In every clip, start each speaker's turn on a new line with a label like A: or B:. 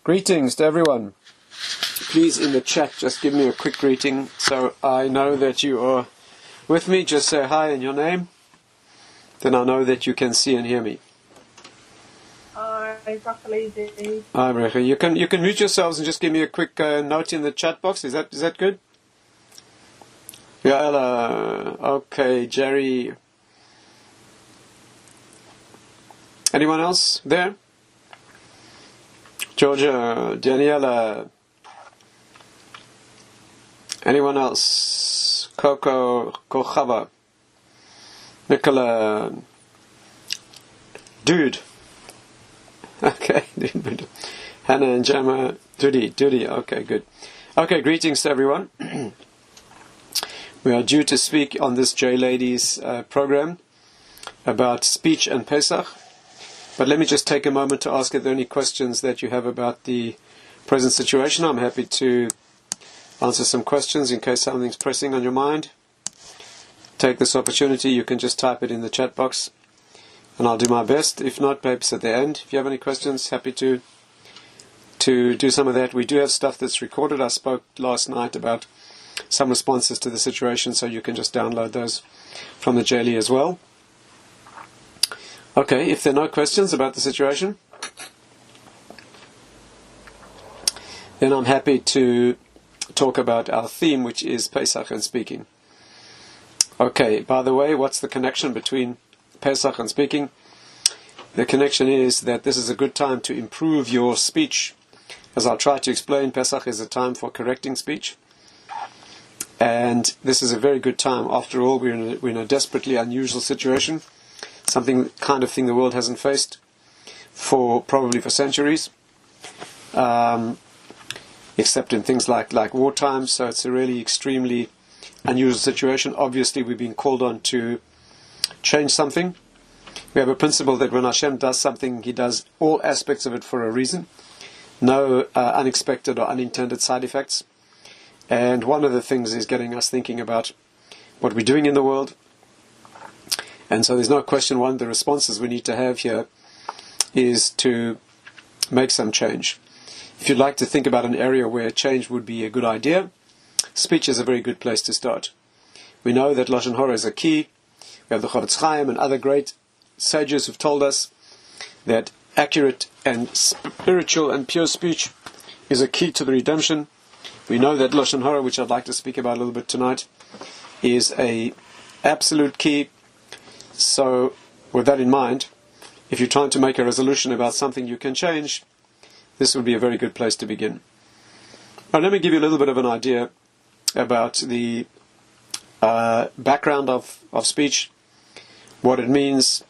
A: Greetings to everyone. Please in the chat just give me a quick greeting so I know that you are with me. Just say hi and your name. Then I know that you can see and hear me.
B: Hi, Dr.
A: Hi, Recha. You can mute yourselves and just give me a quick note in the chat box. Is that good? Yeah, Ella. Okay, Jerry. Anyone else there? Georgia, Daniela. Anyone else? Coco, Kochava, Nicola, Dude. Okay, Dude. Hannah and Gemma, Dudy. Okay, good. Okay, greetings to everyone. We are due to speak on this J Ladies program about speech and Pesach. But let me just take a moment to ask if there are any questions that you have about the present situation. I'm happy to answer some questions in case something's pressing on your mind. Take this opportunity. You can just type it in the chat box and I'll do my best. If not, perhaps at the end. If you have any questions, happy to do some of that. We do have stuff that's recorded. I spoke last night about some responses to the situation, so you can just download those from the JLE as well. Okay, if there are no questions about the situation, then I'm happy to talk about our theme, which is Pesach and speaking. Okay, by the way, what's the connection between Pesach and speaking? The connection is that this is a good time to improve your speech. As I'll try to explain, Pesach is a time for correcting speech. And this is a very good time. After all, we're in a desperately unusual situation. Kind of thing the world hasn't faced probably for centuries, except in things like wartime. So it's a really extremely unusual situation. Obviously, we've been called on to change something. We have a principle that when Hashem does something, He does all aspects of it for a reason. No unexpected or unintended side effects. And one of the things is getting us thinking about what we're doing in the world. And so there's no question, one of the responses we need to have here is to make some change. If you'd like to think about an area where change would be a good idea, speech is a very good place to start. We know that Lashon Hara is a key. We have the Chofetz Chaim and other great sages who've told us that accurate and spiritual and pure speech is a key to the redemption. We know that Lashon Hara, which I'd like to speak about a little bit tonight, is a absolute key. So, with that in mind, if you're trying to make a resolution about something you can change, this would be a very good place to begin. Now, let me give you a little bit of an idea about the background of speech, what it means,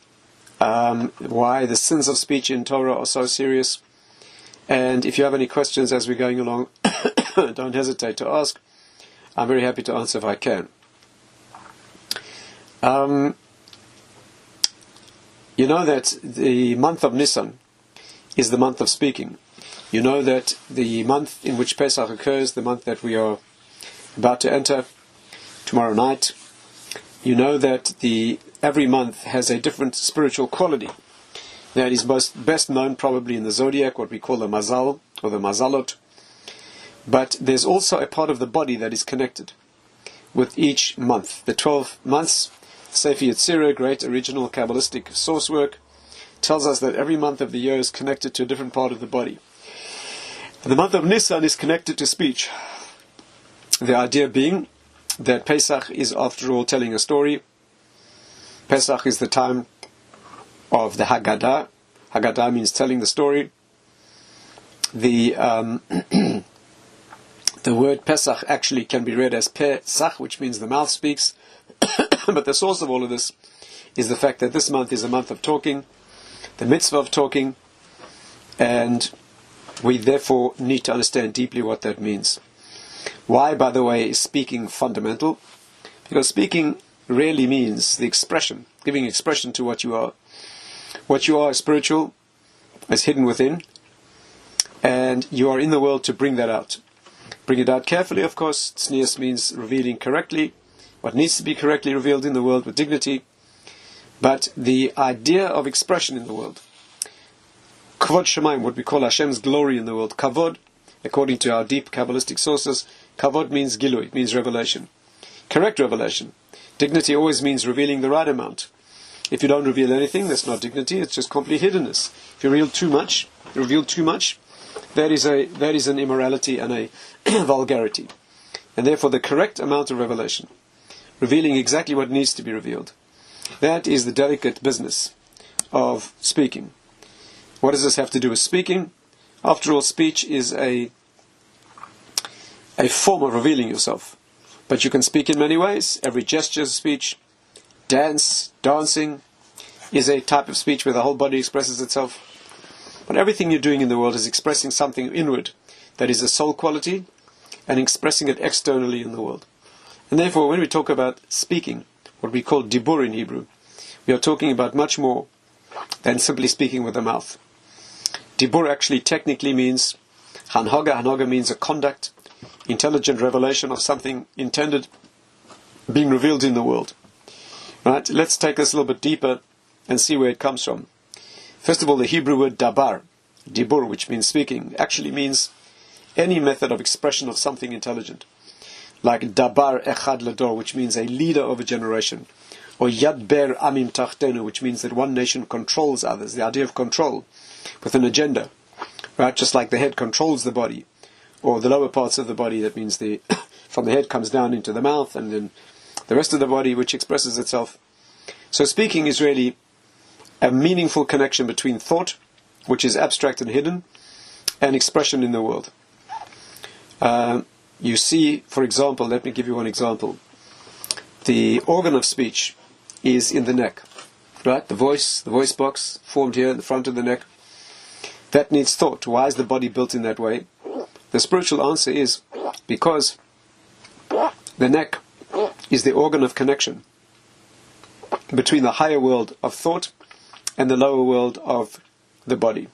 A: why the sins of speech in Torah are so serious. And if you have any questions as we're going along, don't hesitate to ask. I'm very happy to answer if I can. You know that the month of Nisan is the month of speaking. You know that the month in which Pesach occurs, the month that we are about to enter tomorrow night, you know that every month has a different spiritual quality. That is best known probably in the zodiac, what we call the mazal or the mazalot. But there's also a part of the body that is connected with each month. The 12 months, Sefer Yetzirah, great original Kabbalistic source work, tells us that every month of the year is connected to a different part of the body. The month of Nisan is connected to speech. The idea being that Pesach is, after all, telling a story. Pesach is the time of the Haggadah. Haggadah means telling the story. The word Pesach actually can be read as Pesach, which means the mouth speaks. But the source of all of this is the fact that this month is a month of talking, the mitzvah of talking, and we therefore need to understand deeply what that means. Why, by the way, is speaking fundamental? Because speaking really means the expression, giving expression to what you are. What you are is spiritual, is hidden within, and you are in the world to bring that out. Bring it out carefully, of course. Tznius means revealing correctly what needs to be correctly revealed in the world with dignity. But the idea of expression in the world, Kavod Shemaim, what we call Hashem's glory in the world. Kavod, according to our deep Kabbalistic sources, Kavod means Gilui, it means revelation. Correct revelation. Dignity always means revealing the right amount. If you don't reveal anything, that's not dignity, it's just complete hiddenness. If you reveal too much, that is an immorality and a vulgarity. And therefore the correct amount of revelation, revealing exactly what needs to be revealed, that is the delicate business of speaking. What does this have to do with speaking? After all, speech is a form of revealing yourself. But you can speak in many ways. Every gesture is speech. Dancing is a type of speech where the whole body expresses itself. But everything you're doing in the world is expressing something inward that is a soul quality and expressing it externally in the world. And therefore, when we talk about speaking, what we call dibur in Hebrew, we are talking about much more than simply speaking with the mouth. Dibur actually technically means hanhaga. Hanhaga means a conduct, intelligent revelation of something intended being revealed in the world. Right? Let's take this a little bit deeper and see where it comes from. First of all, the Hebrew word dabar, dibur, which means speaking, actually means any method of expression of something intelligent. Like dabar echad lador, which means a leader of a generation. Or yad ber amim tachtenu, which means that one nation controls others. The idea of control with an agenda. Right? Just like the head controls the body. Or the lower parts of the body, that means from the head comes down into the mouth, and then the rest of the body which expresses itself. So speaking is really a meaningful connection between thought, which is abstract and hidden, and expression in the world. You see, for example, let me give you one example. The organ of speech is in the neck, right? The voice box formed here in the front of the neck. That needs thought. Why is the body built in that way? The spiritual answer is because the neck is the organ of connection between the higher world of thought and the lower world of the body.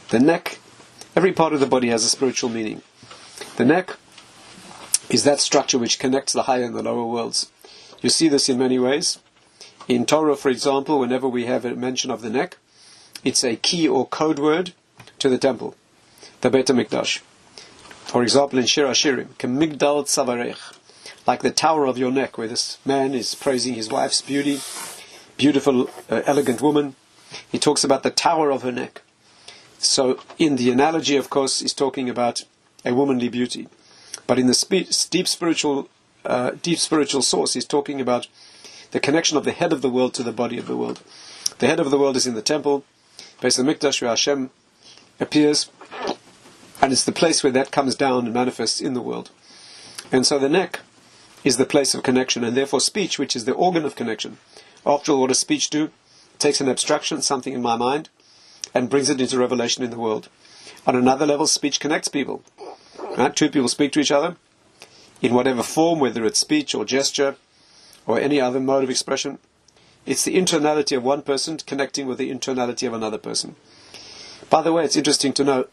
A: The neck, every part of the body has a spiritual meaning. The neck is that structure which connects the higher and the lower worlds. You see this in many ways. In Torah, for example, whenever we have a mention of the neck, it's a key or code word to the temple, the Beit HaMikdash. For example, in Shir HaShirim, Kemigdal Tzavarech, like the tower of your neck, where this man is praising his wife's beauty, beautiful, elegant woman. He talks about the tower of her neck. So, in the analogy, of course, he's talking about a womanly beauty. But in the deep spiritual source, he's talking about the connection of the head of the world to the body of the world. The head of the world is in the temple, Beis HaMikdash, where Hashem appears, and it's the place where that comes down and manifests in the world. And so the neck is the place of connection, and therefore speech, which is the organ of connection. After all, what does speech do? It takes an abstraction, something in my mind, and brings it into revelation in the world. On another level, speech connects people. Right? Two people speak to each other in whatever form, whether it's speech or gesture or any other mode of expression. It's the internality of one person connecting with the internality of another person. By the way, it's interesting to know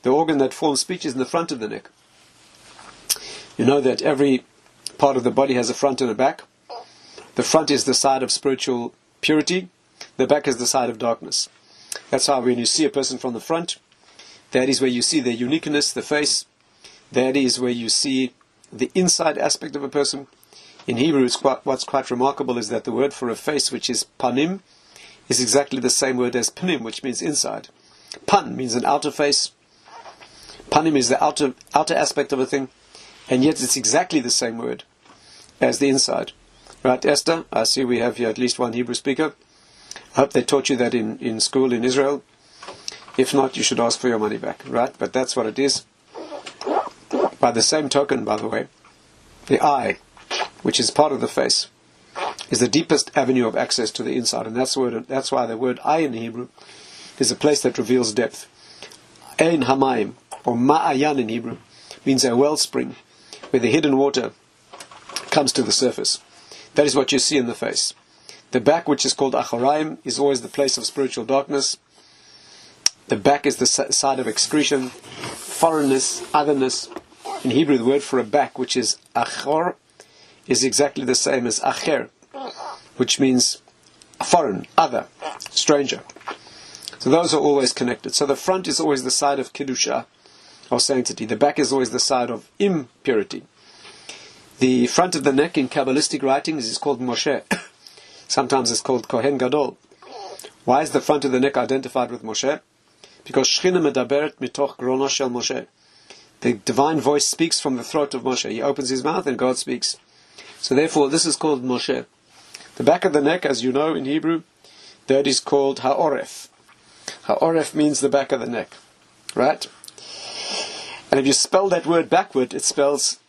A: the organ that forms speech is in the front of the neck. You know that every part of the body has a front and a back. The front is the side of spiritual purity. The back is the side of darkness. That's how when you see a person from the front, that is where you see their uniqueness, the face. That is where you see the inside aspect of a person. In Hebrew, what's quite remarkable is that the word for a face, which is panim, is exactly the same word as panim, which means inside. Pan means an outer face. Panim is the outer aspect of a thing. And yet it's exactly the same word as the inside. Right, Esther? I see we have here at least one Hebrew speaker. I hope they taught you that in school in Israel. If not, you should ask for your money back. Right? But that's what it is. By the same token, by the way, the eye, which is part of the face, is the deepest avenue of access to the inside. And that's why the word eye in Hebrew is a place that reveals depth. Ein hamayim, or ma'ayan in Hebrew, means a wellspring, where the hidden water comes to the surface. That is what you see in the face. The back, which is called achoraim, is always the place of spiritual darkness. The back is the side of excretion, foreignness, otherness. In Hebrew, the word for a back, which is achor, is exactly the same as acher, which means foreign, other, stranger. So those are always connected. So the front is always the side of Kedusha, of sanctity. The back is always the side of impurity. The front of the neck in Kabbalistic writings is called Moshe. Sometimes it's called Kohen Gadol. Why is the front of the neck identified with Moshe? Because Shechina medaberet mitoch grono shel Moshe. The divine voice speaks from the throat of Moshe. He opens his mouth and God speaks. So therefore, this is called Moshe. The back of the neck, as you know in Hebrew, that is called Ha'oref. Ha'oref means the back of the neck. Right? And if you spell that word backward, it spells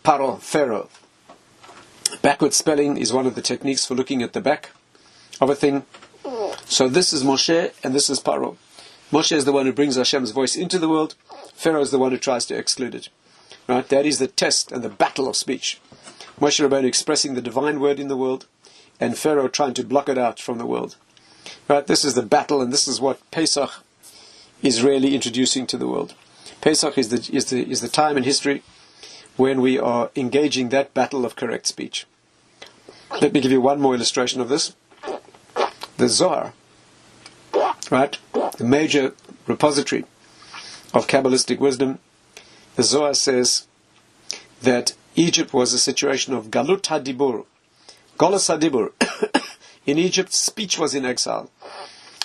A: Paro, Pharaoh. Backward spelling is one of the techniques for looking at the back of a thing. So this is Moshe and this is Paro. Moshe is the one who brings Hashem's voice into the world. Pharaoh is the one who tries to exclude it. Right? That is the test and the battle of speech. Moshe Rabbeinu expressing the divine word in the world, and Pharaoh trying to block it out from the world. Right? This is the battle, and this is what Pesach is really introducing to the world. Pesach is the time in history when we are engaging that battle of correct speech. Let me give you one more illustration of this. The Zohar, right? The major repository of Kabbalistic wisdom. The Zohar says that Egypt was a situation of Galut HaDibur, Golus HaDibur. In Egypt, speech was in exile.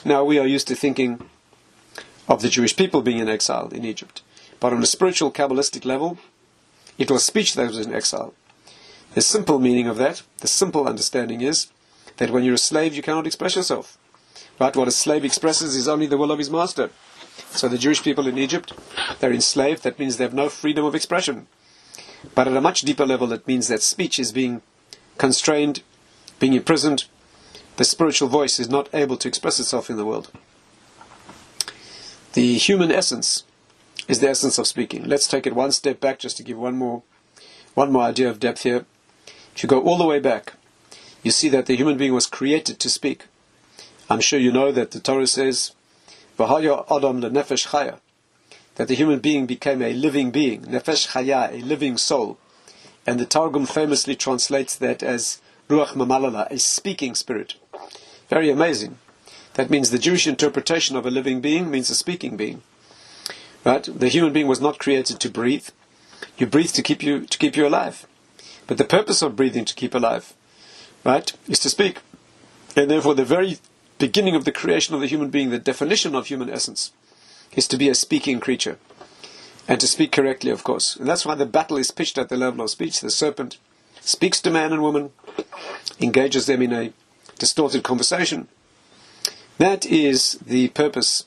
A: Now we are used to thinking of the Jewish people being in exile in Egypt. But on a spiritual Kabbalistic level, it was speech that was in exile. The simple meaning of that, the simple understanding is that when you're a slave, you cannot express yourself. Right? What a slave expresses is only the will of his master. So the Jewish people in Egypt, they're enslaved. That means they have no freedom of expression. But at a much deeper level, that means that speech is being constrained, being imprisoned. The spiritual voice is not able to express itself in the world. The human essence is the essence of speaking. Let's take it one step back just to give one more idea of depth here. If you go all the way back, you see that the human being was created to speak. I'm sure you know that the Torah says, V'haya Adam le'nefesh chaya, that the human being became a living being, nefesh chaya, a living soul. And the Targum famously translates that as Ruach Mamalala, a speaking spirit. Very amazing. That means the Jewish interpretation of a living being means a speaking being. Right? The human being was not created to breathe. You breathe to keep you alive. But the purpose of breathing to keep alive, right, is to speak. And therefore the very beginning of the creation of the human being, the definition of human essence, is to be a speaking creature. And to speak correctly, of course. And that's why the battle is pitched at the level of speech. The serpent speaks to man and woman, engages them in a distorted conversation. That is the purpose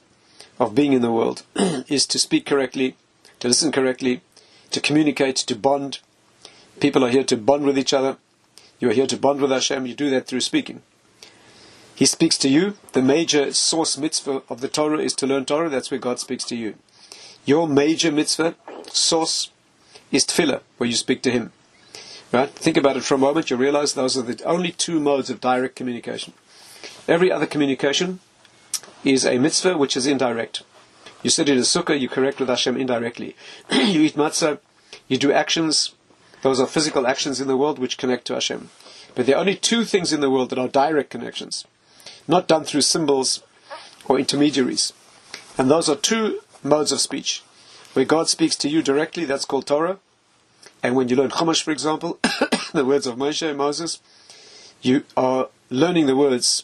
A: of being in the world, is to speak correctly, to listen correctly, to communicate, to bond. People are here to bond with each other. You are here to bond with Hashem. You do that through speaking. He speaks to you. The major source mitzvah of the Torah is to learn Torah. That's where God speaks to you. Your major mitzvah source is tefillah, where you speak to Him. Right? Think about it for a moment. You realize those are the only two modes of direct communication. Every other communication is a mitzvah which is indirect. You sit in a sukkah, you correct with Hashem indirectly. You eat matzah, you do actions. Those are physical actions in the world which connect to Hashem. But there are only two things in the world that are direct connections, not done through symbols or intermediaries. And those are two modes of speech. Where God speaks to you directly, that's called Torah. And when you learn Chumash, for example, the words of Moshe and Moses, you are learning the words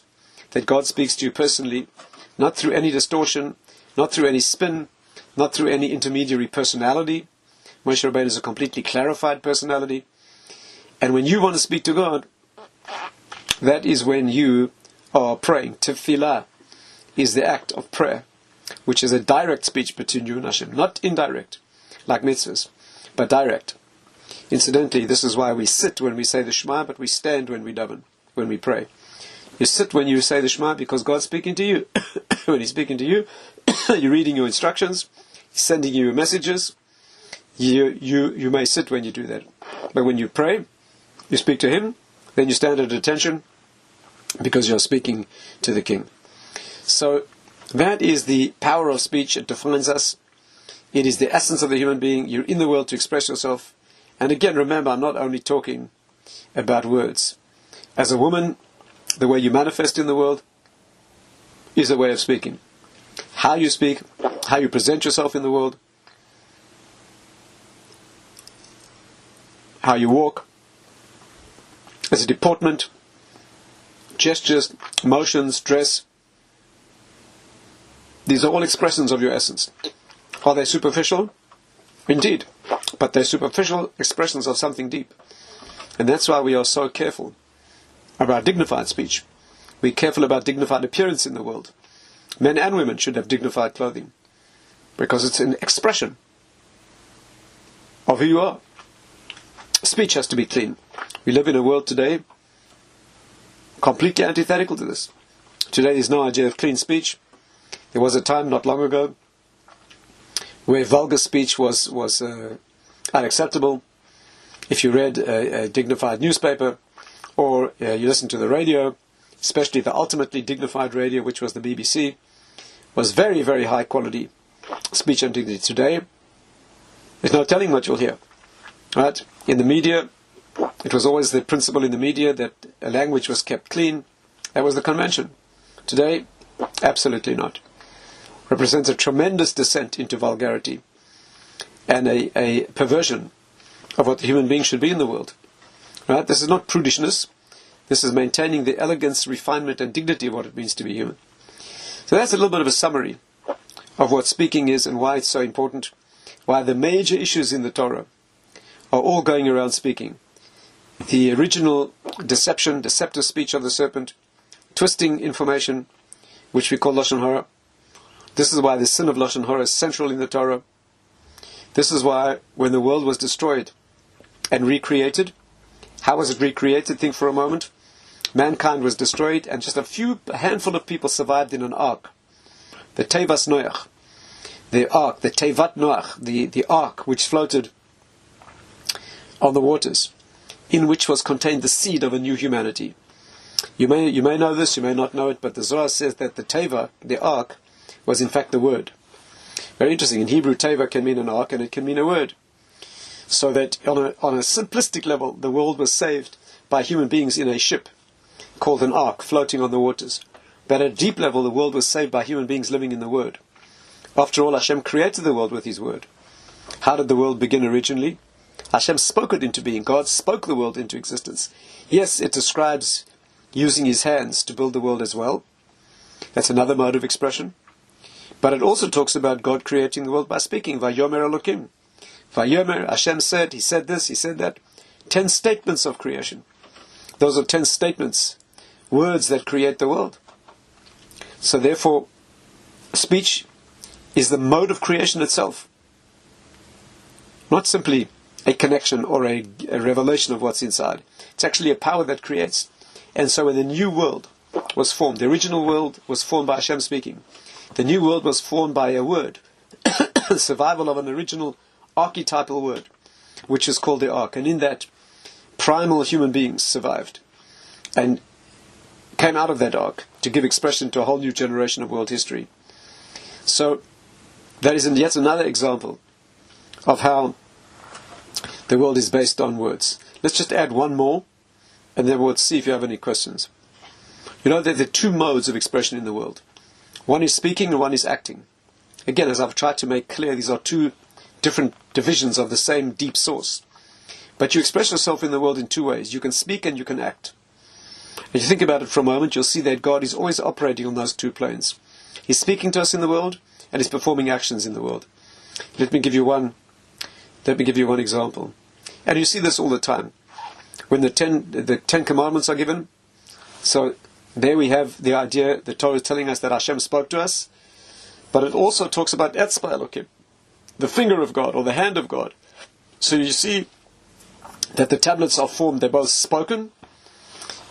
A: that God speaks to you personally, not through any distortion, not through any spin, not through any intermediary personality. Moshe Rabbeinu is a completely clarified personality. And when you want to speak to God, that is when you are praying. Tefillah is the act of prayer, which is a direct speech between you and Hashem, not indirect, like mitzvahs, but direct. Incidentally, this is why we sit when we say the Shema, but we stand when we daven, when we pray. You sit when you say the Shema because God's speaking to you. When He's speaking to you, you're reading your instructions, He's sending you messages. You may sit when you do that. But when you pray, you speak to Him, then you stand at attention because you're speaking to the King. So that is the power of speech. It defines us. It is the essence of the human being. You're in the world to express yourself. And again, remember, I'm not only talking about words. As a woman, the way you manifest in the world is a way of speaking. how you speak, how you present yourself in the world, how you walk, as a deportment, gestures, motions, dress. These are all expressions of your essence. Are they superficial? Indeed. But they're superficial expressions of something deep. And that's why we are so careful about dignified speech. We're careful about dignified appearance in the world. Men and women should have dignified clothing, because it's an expression of who you are. Speech has to be clean. We live in a world today completely antithetical to this. Today there's no idea of clean speech. There was a time not long ago where vulgar speech was unacceptable. If you read a dignified newspaper or you listened to the radio, especially the ultimately dignified radio, which was the BBC, was very, very high quality speech and dignity. Today, there's no telling what you'll hear. Right? In the media, it was always the principle in the media that a language was kept clean. That was the convention. Today, absolutely not. Represents a tremendous descent into vulgarity and a perversion of what the human being should be in the world. Right? This is not prudishness. This is maintaining the elegance, refinement, and dignity of what it means to be human. So that's a little bit of a summary of what speaking is and why it's so important, why the major issues in the Torah are all going around speaking. The original deceptive speech of the serpent, twisting information, which we call Lashon Hara. This is why the sin of Lashon Hara is central in the Torah. This is why when the world was destroyed and recreated, how was it recreated? Think for a moment. Mankind was destroyed and just a handful of people survived in an ark. The Tevas Noach, the ark, the Tevat Noach, the ark which floated on the waters, in which was contained the seed of a new humanity. You may know this, you may not know it, but the Zohar says that the Teva, the ark, was in fact the word. Very interesting. In Hebrew, Teva can mean an ark and it can mean a word. So that on a simplistic level, the world was saved by human beings in a ship called an ark, floating on the waters. But at a deep level, the world was saved by human beings living in the Word. After all, Hashem created the world with His Word. How did the world begin originally? Hashem spoke it into being. God spoke the world into existence. Yes, it describes using His hands to build the world as well. That's another mode of expression. But it also talks about God creating the world by speaking. Vayomer Elokim. Vayomer, Hashem said, He said this, He said that. 10 statements of creation. Those are 10 statements, words that create the world. So therefore, speech is the mode of creation itself. Not simply a connection or a revelation of what's inside. It's actually a power that creates. And so when the new world was formed, the original world was formed by Hashem speaking. The new world was formed by a word. The survival of an original archetypal word, which is called the ark. And in that, primal human beings survived and came out of that ark to give expression to a whole new generation of world history. So that is yet another example of how the world is based on words. Let's just add one more, and then we'll see if you have any questions. You know, there are 2 modes of expression in the world. One is speaking and one is acting. Again, as I've tried to make clear, these are 2 different divisions of the same deep source. But you express yourself in the world in 2 ways. You can speak and you can act. If you think about it for a moment, you'll see that God is always operating on those 2 planes. He's speaking to us in the world, and He's performing actions in the world. Let me give you one example. And you see this all the time. When the 10 commandments are given, so there we have the idea, the Torah is telling us that Hashem spoke to us, but it also talks about Etzba Elokim, the finger of God, or the hand of God. So you see that the tablets are formed, they're both spoken,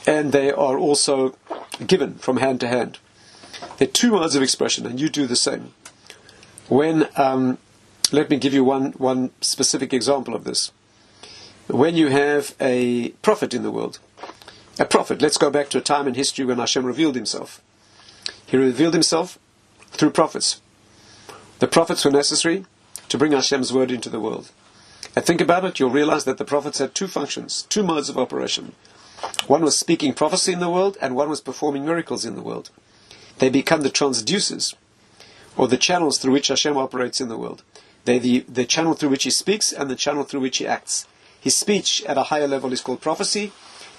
A: and they are also given from hand to hand. There are 2 modes of expression, and you do the same. When, let me give you one specific example of this. When you have a prophet in the world, a prophet, let's go back to a time in history when Hashem revealed Himself. He revealed Himself through prophets. The prophets were necessary to bring Hashem's word into the world. And think about it, you'll realize that the prophets had 2 functions, 2 modes of operation. One was speaking prophecy in the world, and one was performing miracles in the world. They become the transducers or the channels through which Hashem operates in the world. They're the channel through which He speaks and the channel through which He acts. His speech at a higher level is called prophecy.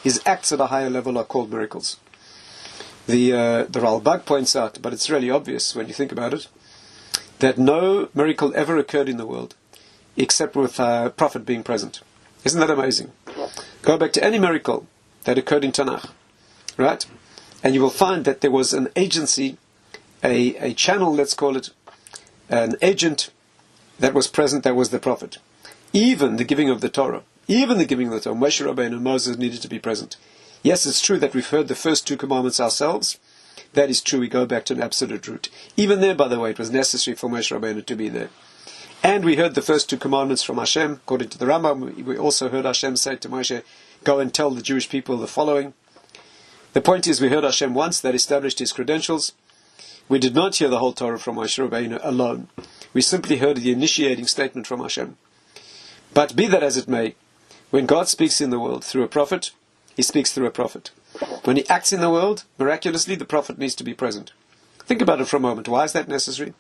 A: His acts at a higher level are called miracles. The Ralbag points out, but it's really obvious when you think about it, that no miracle ever occurred in the world except with a prophet being present. Isn't that amazing? Go back to any miracle that occurred in Tanakh, right? And you will find that there was an agency, a channel, let's call it, an agent that was present, that was the prophet. Even the giving of the Torah, Moshe Rabbeinu and Moses needed to be present. Yes, it's true that we've heard the first 2 commandments ourselves. That is true, we go back to an absolute root. Even there, by the way, it was necessary for Moshe Rabbeinu to be there. And we heard the first 2 commandments from Hashem, according to the Rambam. We also heard Hashem say to Moshe, go and tell the Jewish people the following. The point is, we heard Hashem once, that established His credentials. We did not hear the whole Torah from Moshe Rabbeinu alone. We simply heard the initiating statement from Hashem. But be that as it may, when God speaks in the world through a prophet, He speaks through a prophet. When He acts in the world, miraculously, the prophet needs to be present. Think about it for a moment. Why is that necessary?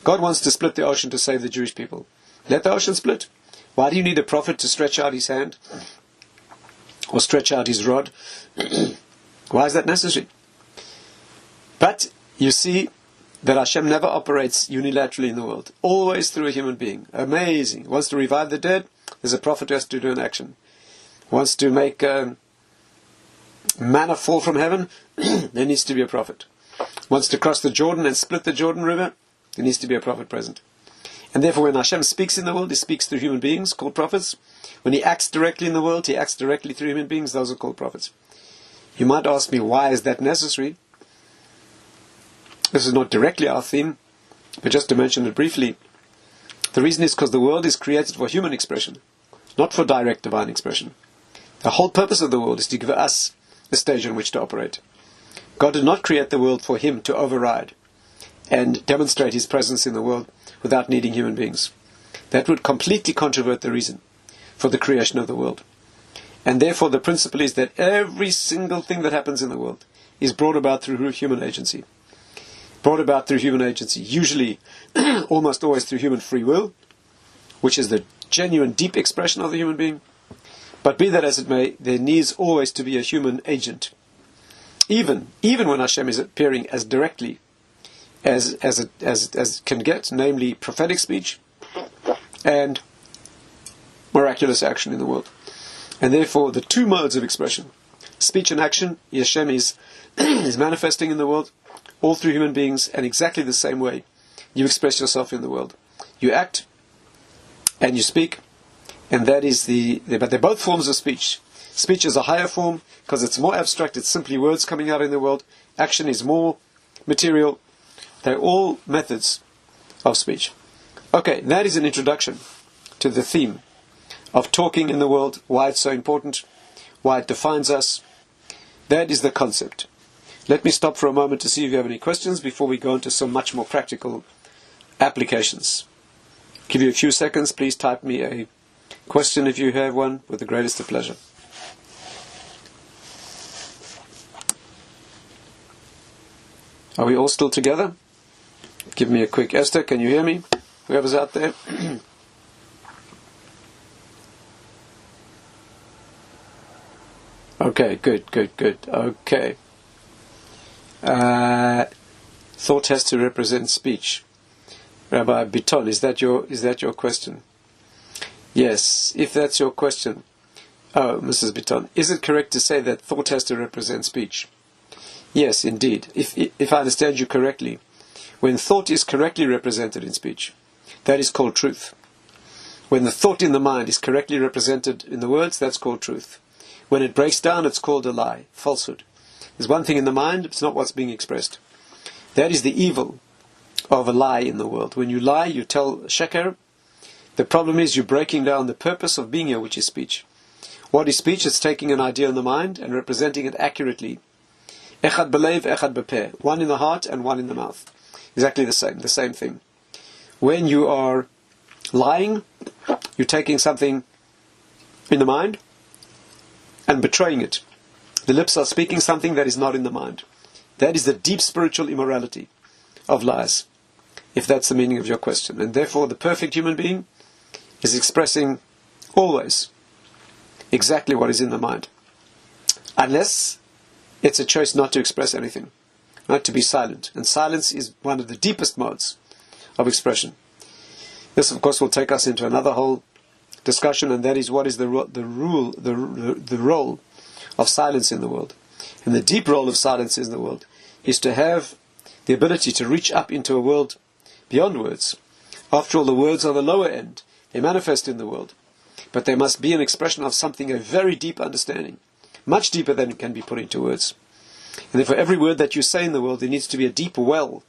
A: God wants to split the ocean to save the Jewish people. Let the ocean split. Why do you need a prophet to stretch out his hand? Or stretch out his rod? Why is that necessary? But you see that Hashem never operates unilaterally in the world. Always through a human being. Amazing. Wants to revive the dead? There's a prophet who has to do an action. Wants to make manna fall from heaven? There needs to be a prophet. Wants to cross the Jordan and split the Jordan River? There needs to be a prophet present. And therefore when Hashem speaks in the world, He speaks through human beings, called prophets. When He acts directly in the world, He acts directly through human beings, those are called prophets. You might ask me, why is that necessary? This is not directly our theme, but just to mention it briefly. The reason is because the world is created for human expression, not for direct divine expression. The whole purpose of the world is to give us a stage on which to operate. God did not create the world for Him to override and demonstrate His presence in the world without needing human beings. That would completely controvert the reason for the creation of the world. And therefore the principle is that every single thing that happens in the world is brought about through human agency. Usually, almost always through human free will, which is the genuine, deep expression of the human being. But be that as it may, there needs always to be a human agent. Even when Hashem is appearing as directly as it can get, namely prophetic speech and miraculous action in the world. And therefore, the 2 modes of expression, speech and action, Hashem is manifesting in the world, all through human beings, and exactly the same way you express yourself in the world. You act and you speak, and that is but they're both forms of speech. Speech is a higher form because it's more abstract, it's simply words coming out in the world. Action is more material. They're all methods of speech. Okay, that is an introduction to the theme of talking in the world, why it's so important, why it defines us. That is the concept. Let me stop for a moment to see if you have any questions before we go into some much more practical applications. Give you a few seconds. Please type me a question if you have one, with the greatest of pleasure. Are we all still together? Give me a quick Esther. Can you hear me? Whoever's out there. Okay, good. Okay. Thought has to represent speech. Rabbi Biton, is that your question? Yes, if that's your question. Oh, Mrs. Biton, is it correct to say that thought has to represent speech? Yes, indeed. If I understand you correctly, when thought is correctly represented in speech, that is called truth. When the thought in the mind is correctly represented in the words, that's called truth. When it breaks down, it's called a lie, falsehood. There's one thing in the mind, it's not what's being expressed. That is the evil of a lie in the world. When you lie, you tell sheker. The problem is you're breaking down the purpose of being here, which is speech. What is speech? It's taking an idea in the mind and representing it accurately. Echad belev, echad bepeh. One in the heart and one in the mouth. Exactly the same thing. When you are lying, you're taking something in the mind and betraying it. The lips are speaking something that is not in the mind. That is the deep spiritual immorality of lies. if that's the meaning of your question. And therefore, the perfect human being is expressing always exactly what is in the mind. Unless it's a choice not to express anything, not to be silent. And silence is one of the deepest modes of expression. This, of course, will take us into another whole discussion, and that is what is the role of silence in the world. And the deep role of silence in the world is to have the ability to reach up into a world beyond words. After all, the words are the lower end. They manifest in the world. But they must be an expression of something, a very deep understanding, much deeper than it can be put into words. And therefore, every word that you say in the world, there needs to be a deep well,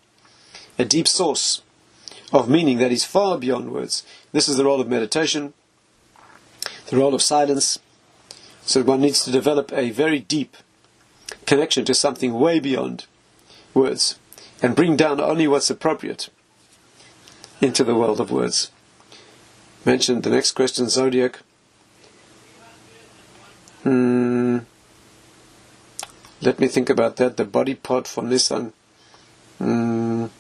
A: a deep source of meaning that is far beyond words. This is the role of meditation, the role of silence. So one needs to develop a very deep connection to something way beyond words and bring down only what's appropriate into the world of words. Mentioned the next question, zodiac. Let me think about that. The body part for Nissan. Can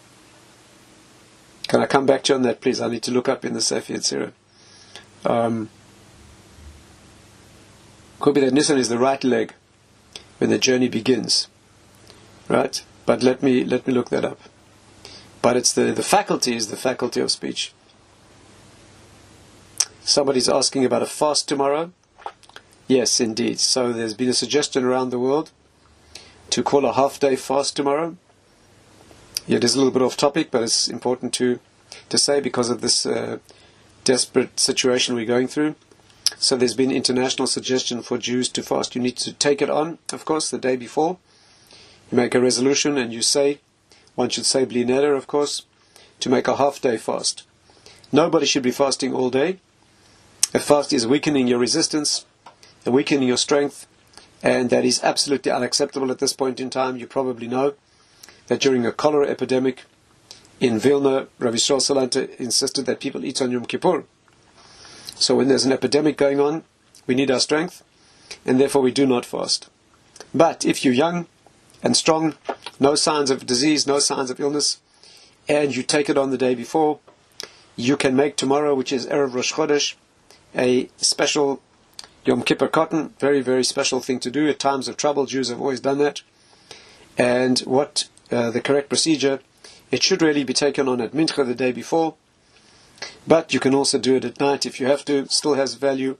A: I come back to you on that, please? I need to look up in the Sefer Yetzirah. Could be that Nissan is the right leg when the journey begins, right? But let me look that up. But it's the faculty is the faculty of speech. Somebody's asking about a fast tomorrow. Yes, indeed. So there's been a suggestion around the world to call a half-day fast tomorrow. Yeah, it is a little bit off topic, but it's important to say because of this desperate situation we're going through. So there's been international suggestion for Jews to fast. You need to take it on, of course, the day before. You make a resolution and you say, one should say Bli Neder, of course, to make a half-day fast. Nobody should be fasting all day. A fast is weakening your resistance, and weakening your strength, and that is absolutely unacceptable at this point in time. You probably know that during a cholera epidemic in Vilna, Rabbi Yisrael Salanta insisted that people eat on Yom Kippur. So when there's an epidemic going on, we need our strength, and therefore we do not fast. But if you're young and strong, no signs of disease, no signs of illness, and you take it on the day before, you can make tomorrow, which is Erev Rosh Chodesh, a special Yom Kippur cotton, very, very special thing to do. At times of trouble, Jews have always done that. And what the correct procedure, it should really be taken on at Mincha the day before, but you can also do it at night if you have to, still has value.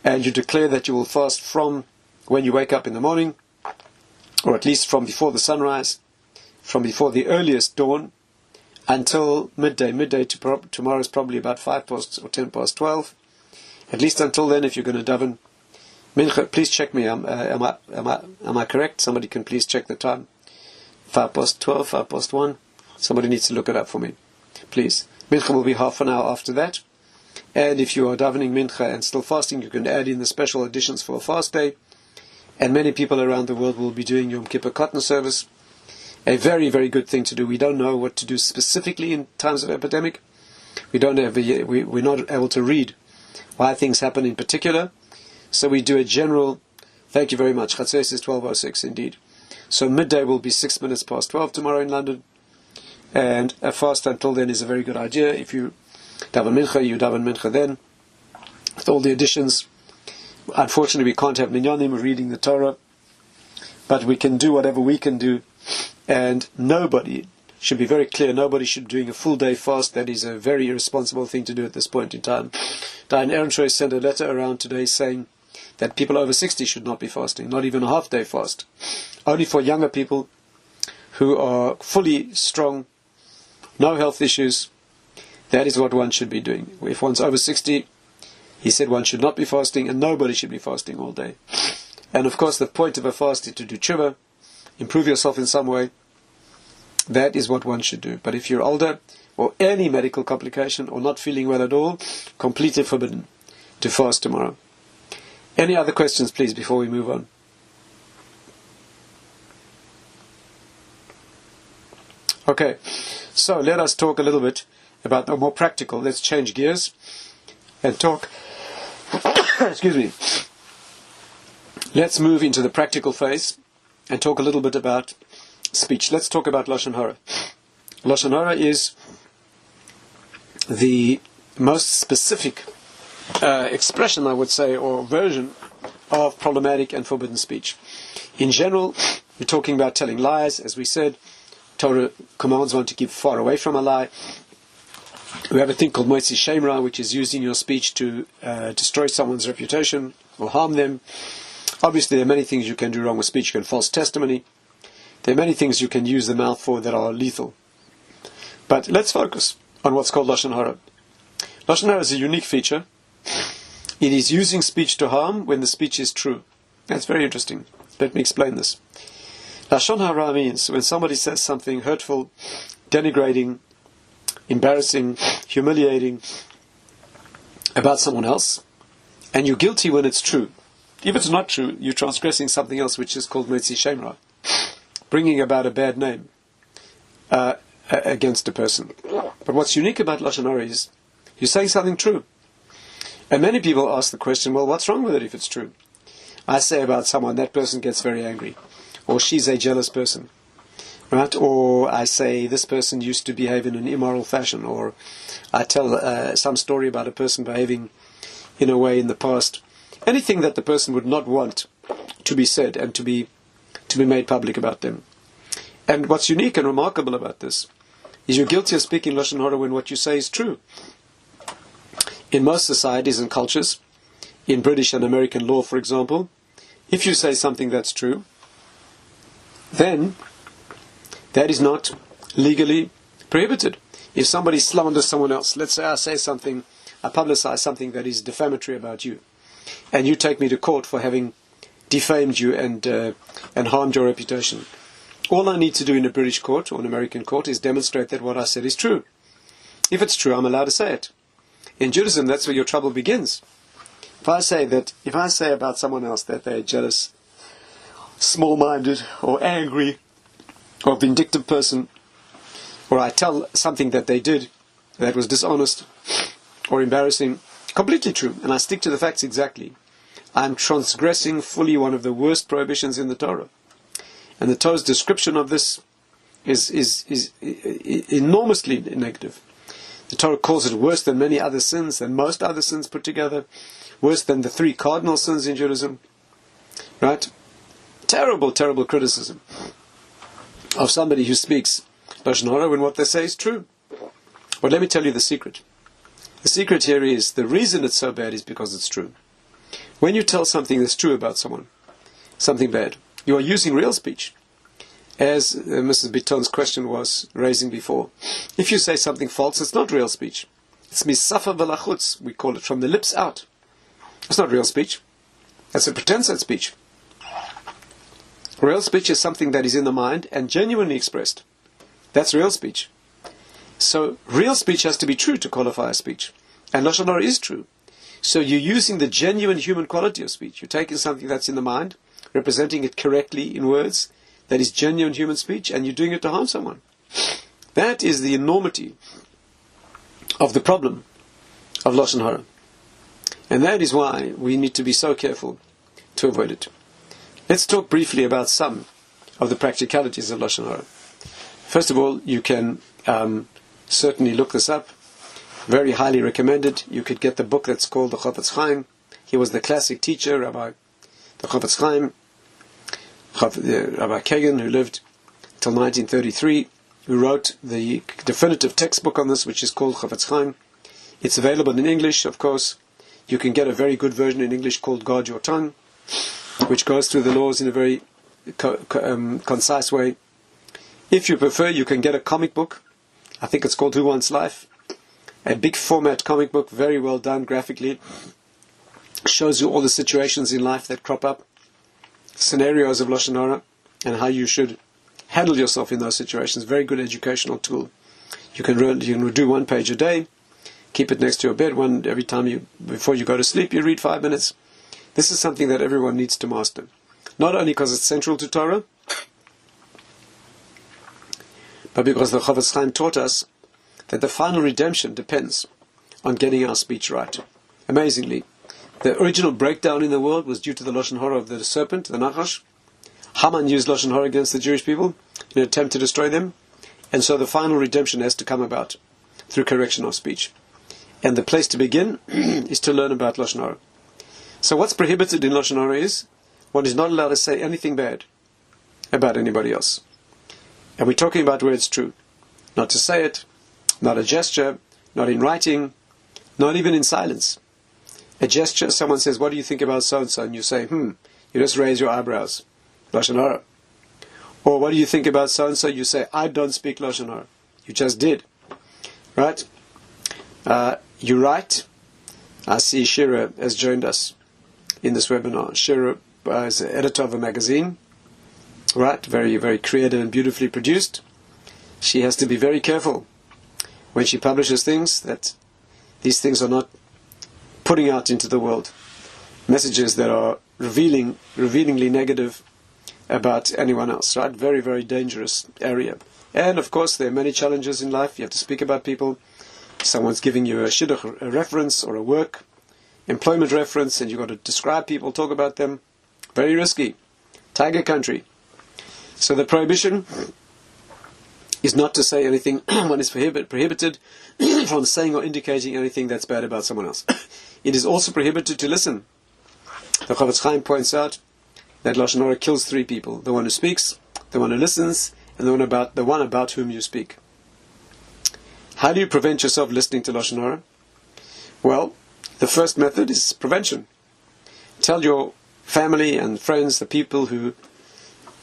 A: And you declare that you will fast from when you wake up in the morning, or at least from before the sunrise, from before the earliest dawn, until midday. Midday tomorrow is probably about 5 past or 10 past 12. At least until then, if you're going to daven Mincha, please check me. Am I correct? Somebody can please check the time. 5 past 12, 5 past 1. Somebody needs to look it up for me, please. Mincha will be half an hour after that. And if you are davening Mincha and still fasting, you can add in the special additions for a fast day. And many people around the world will be doing Yom Kippur cotton service. A very, very good thing to do. We don't know what to do specifically in times of epidemic. We're not able to read why things happen in particular. So we do a general, thank you very much, Chatzos is 12:06 indeed. So midday will be 6 minutes past 12 tomorrow in London. And a fast until then is a very good idea. If you daven Mincha, you daven Mincha then, with all the additions. Unfortunately, we can't have minyanim reading the Torah, but we can do whatever we can do. And nobody, should be very clear, nobody should be doing a full day fast. That is a very irresponsible thing to do at this point in time. Diane Ehrenschreuer sent a letter around today saying that people over 60 should not be fasting, not even a half day fast. Only for younger people who are fully strong, no health issues, that is what one should be doing. If one's over 60, he said one should not be fasting, and nobody should be fasting all day. And of course the point of a fast is to do tshuva, improve yourself in some way. That is what one should do. But if you're older, or any medical complication, or not feeling well at all, completely forbidden to fast tomorrow. Any other questions, please, before we move on? Okay, so let us talk a little bit about the more practical. Let's change gears and talk. Excuse me. Let's move into the practical phase and talk a little bit about speech. Let's talk about Lashon Hara. Lashon Hara is the most specific expression, I would say, or version of problematic and forbidden speech. In general, we're talking about telling lies, as we said. Torah commands one to keep far away from a lie. We have a thing called Moitzi Shemra, which is using your speech to destroy someone's reputation or harm them. Obviously, there are many things you can do wrong with speech. You can false testimony. There are many things you can use the mouth for that are lethal. But let's focus on what's called Lashon Hara. Lashon Hara is a unique feature. It is using speech to harm when the speech is true. That's very interesting. Let me explain this. Lashon Hara means when somebody says something hurtful, denigrating, embarrassing, humiliating about someone else, and you're guilty when it's true. If it's not true, you're transgressing something else which is called Moitzi Shemra, bringing about a bad name against a person. But what's unique about Lashon Hara is you're saying something true. And many people ask the question, well, what's wrong with it if it's true? I say about someone, that person gets very angry, or she's a jealous person, right? Or I say this person used to behave in an immoral fashion, or I tell some story about a person behaving in a way in the past. Anything that the person would not want to be said and to be made public about them. And what's unique and remarkable about this is you're guilty of speaking Lashon Hara when what you say is true. In most societies and cultures, in British and American law, for example, if you say something that's true, then that is not legally prohibited. If somebody slanders someone else, let's say I say something, I publicize something that is defamatory about you, and you take me to court for having defamed you and harmed your reputation. All I need to do in a British court or an American court is demonstrate that what I said is true. If it's true, I'm allowed to say it. In Judaism, that's where your trouble begins. If I say about someone else that they're jealous, small-minded, or angry, or vindictive person, or I tell something that they did that was dishonest or embarrassing, completely true, and I stick to the facts exactly, I'm transgressing fully one of the worst prohibitions in the Torah. And the Torah's description of this is enormously negative. The Torah calls it worse than many other sins, than most other sins put together, worse than the 3 cardinal sins in Judaism. Right? Terrible, terrible criticism of somebody who speaks Lashon Hara when what they say is true. But let me tell you the secret. The secret here is the reason it's so bad is because it's true. When you tell something that's true about someone, something bad, you are using real speech. As Mrs. Biton's question was raising before. If you say something false, it's not real speech. It's misafa velachutz, we call it, from the lips out. It's not real speech. That's a pretensed speech. Real speech is something that is in the mind and genuinely expressed. That's real speech. So real speech has to be true to qualify as speech. And Lashon Hara is true. So you're using the genuine human quality of speech. You're taking something that's in the mind, representing it correctly in words, that is genuine human speech, and you're doing it to harm someone. That is the enormity of the problem of Lashon Hara. And that is why we need to be so careful to avoid it. Let's talk briefly about some of the practicalities of Lashon Hara. First of all, you can certainly look this up. Very highly recommended. You could get the book that's called the Chofetz Chaim. He was the classic teacher, Rabbi the Chofetz Chaim, Rabbi Kagan, who lived till 1933, who wrote the definitive textbook on this, which is called Chofetz Chaim. It's available in English, of course. You can get a very good version in English called Guard Your Tongue, which goes through the laws in a very concise way. If you prefer, you can get a comic book. I think it's called Who Wants Life? A big format comic book, very well done graphically. Shows you all the situations in life that crop up, scenarios of Lashon Hara, and how you should handle yourself in those situations. Very good educational tool. You can do 1 page a day. Keep it next to your bed. Every time before you go to sleep, you read 5 minutes. This is something that everyone needs to master. Not only because it's central to Torah, but because the Chofetz Chaim taught us that the final redemption depends on getting our speech right. Amazingly, the original breakdown in the world was due to the Lashon Hara of the serpent, the Nachash. Haman used Lashon Hara against the Jewish people in an attempt to destroy them. And so the final redemption has to come about through correction of speech. And the place to begin is to learn about Lashon Hara. So what's prohibited in Lashon Hara is, one is not allowed to say anything bad about anybody else. And we're talking about where it's true. Not to say it, not a gesture, not in writing, not even in silence. A gesture, someone says, what do you think about so-and-so? And you say, you just raise your eyebrows. Lashon Hara. Or what do you think about so-and-so? You say, I don't speak Lashon Hara. You just did. Right? You write. I see Shira has joined us in this webinar. Shira is the editor of a magazine. Right? Very, very creative and beautifully produced. She has to be very careful when she publishes things, that these things are not putting out into the world messages that are revealingly negative about anyone else, right? Very, very dangerous area. And of course, there are many challenges in life. You have to speak about people. Someone's giving you a shidduch, a reference, or a work, employment reference, and you've got to describe people, talk about them. Very risky. Tiger country. So the prohibition is not to say anything. One is prohibited from saying or indicating anything that's bad about someone else. It is also prohibited to listen. The Chavetz Chaim points out that Lashon Hara kills three people: the one who speaks, the one who listens, and the one about whom you speak. How do you prevent yourself listening to Lashon Hara? Well, the first method is prevention. Tell your family and friends, the people who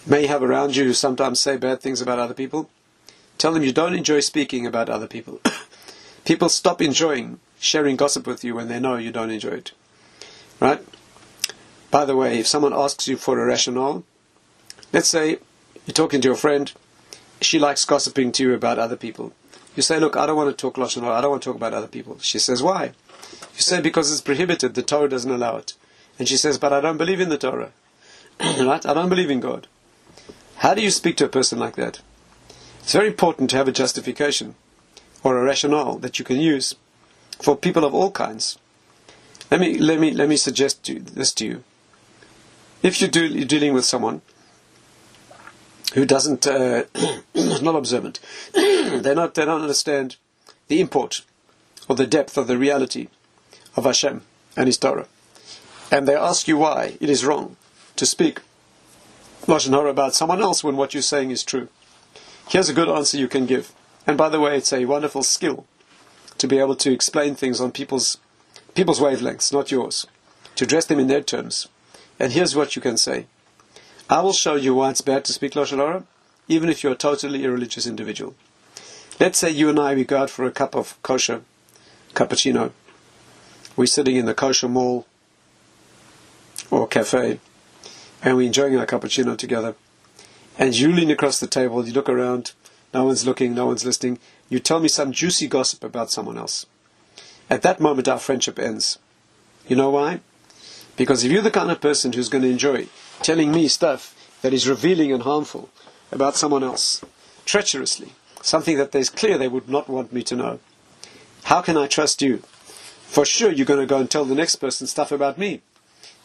A: may have around you who sometimes say bad things about other people, tell them you don't enjoy speaking about other people. People stop enjoying sharing gossip with you when they know you don't enjoy it. Right? By the way, if someone asks you for a rationale, let's say you're talking to your friend, she likes gossiping to you about other people. You say, look, I don't want to talk Lashon Hara, I don't want to talk about other people. She says, why? You say, because it's prohibited, the Torah doesn't allow it. And she says, but I don't believe in the Torah. Right? I don't believe in God. How do you speak to a person like that? It's very important to have a justification or a rationale that you can use for people of all kinds. Let me suggest this to you. If you're dealing with someone who doesn't, not observant, they don't understand the import or the depth of the reality of Hashem and His Torah, and they ask you why it is wrong to speak Lashon Hara about someone else when what you're saying is true. Here's a good answer you can give. And by the way, it's a wonderful skill to be able to explain things on people's wavelengths, not yours, to address them in their terms. And here's what you can say. I will show you why it's bad to speak Lashon Hara, even if you're a totally irreligious individual. Let's say you and I, we go out for a cup of kosher cappuccino. We're sitting in the kosher mall or cafe, and we're enjoying our cappuccino together. And you lean across the table, you look around, no one's looking, no one's listening. You tell me some juicy gossip about someone else. At that moment, our friendship ends. You know why? Because if you're the kind of person who's going to enjoy telling me stuff that is revealing and harmful about someone else, treacherously, something that is clear they would not want me to know, how can I trust you? For sure, you're going to go and tell the next person stuff about me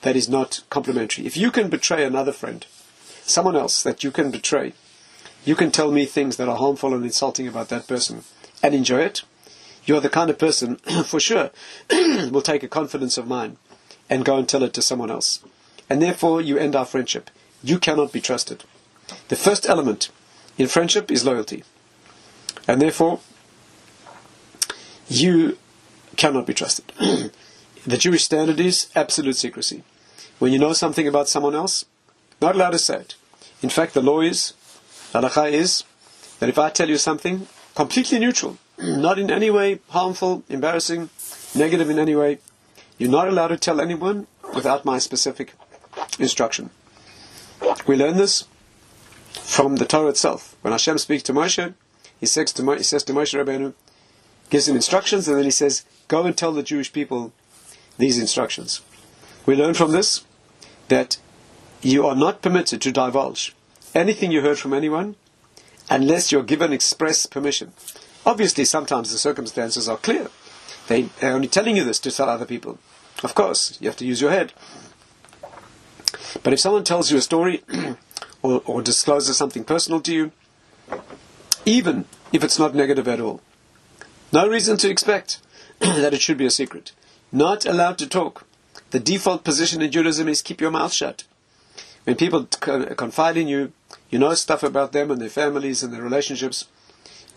A: that is not complimentary. If you can betray another friend, someone else that you can betray, you can tell me things that are harmful and insulting about that person and enjoy it. You're the kind of person, for sure, will take a confidence of mine and go and tell it to someone else. And therefore, you end our friendship. You cannot be trusted. The first element in friendship is loyalty. And therefore, you cannot be trusted. The Jewish standard is absolute secrecy. When you know something about someone else, not allowed to say it. In fact, the law is, halakha is, that if I tell you something completely neutral, not in any way harmful, embarrassing, negative in any way, you're not allowed to tell anyone without my specific instruction. We learn this from the Torah itself. When Hashem speaks to Moshe, He says to Moshe Rabbeinu, gives him instructions, and then He says, go and tell the Jewish people these instructions. We learn from this that you are not permitted to divulge anything you heard from anyone unless you're given express permission. Obviously, sometimes the circumstances are clear. They're only telling you this to tell other people. Of course, you have to use your head. But if someone tells you a story or discloses something personal to you, even if it's not negative at all, No reason to expect that it should be a secret. Not allowed to talk. The default position in Judaism is keep your mouth shut. When people confide in you, you know stuff about them and their families and their relationships.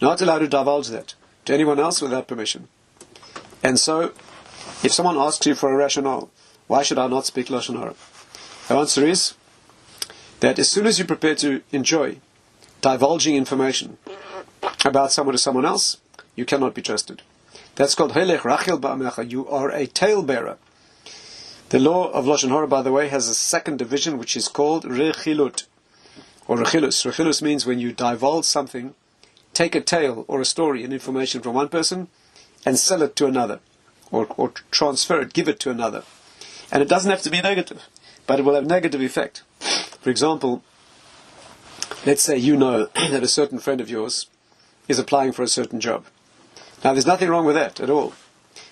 A: Not allowed to divulge that to anyone else without permission. And so, if someone asks you for a rationale, why should I not speak Lashon Hara? The answer is that as soon as you prepare to enjoy divulging information about someone to someone else, you cannot be trusted. That's called Helech Rachel Ba'amecha. You are a talebearer. The law of Lashon Hara, by the way, has a second division which is called Rechilut or Rechilus. Rechilus means when you divulge something, take a tale or a story and information from one person and sell it to another, or transfer it, give it to another. And it doesn't have to be negative, but it will have negative effect. For example, let's say you know that a certain friend of yours is applying for a certain job. Now, there's nothing wrong with that at all.